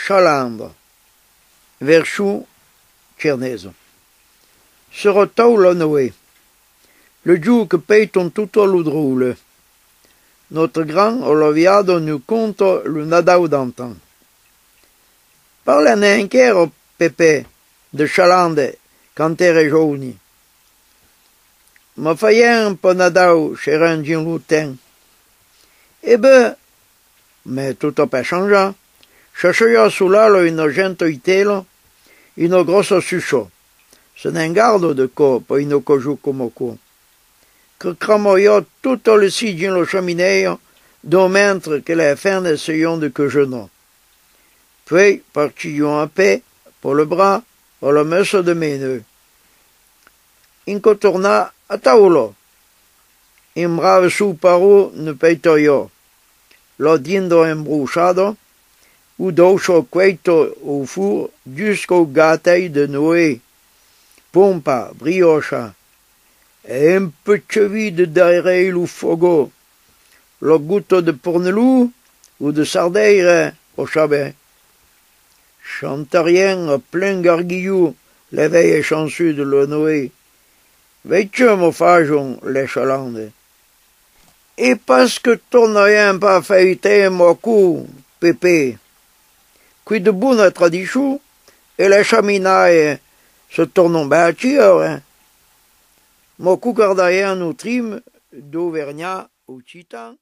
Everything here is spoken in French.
Chalandre, Verchou, Tchernezo. Serotau la Noé. Le giù che peiton tutto l'udroule. Notre grand Oloviado nous conto le nadau d'antan. Parla neanch'ero Pepe de Chalande quand ere giovani. Ma faia un po' nadau c'era un gin lutin. E beh, mais tutto per changiare. Cherchai sull'alo innocento itelo, ino grosso suscio. Se n'è un gardo de co, poi ino cogiù come co. Che cramoiò tutto le sigli in lo chamineio, do mentre che le ferne seion de que je no. Puis partions à paix, pour le bras, pour le messo de meneux. Incotorna a taulo. In brave su paro ne peitoio. Lo diendo embruchado, ou d'ocho queito au four jusqu'au gâteil de Noé. Pompa, briocha, et un peu vide d'airel ou fogo. Lo gutto de pornelou ou de sardeire au chabet. Chantarien à plein garguillou, l'éveil chanceux de le Noé. Veitio mo fagion les Chalande. Et parce que tornoyen pas feuilleté mo cou, Pépé. Qui de buona tradition, et les chaminailles se tournent bâtir, hein. Mo cou gardayen nous trime d'Auvergnat au Titan.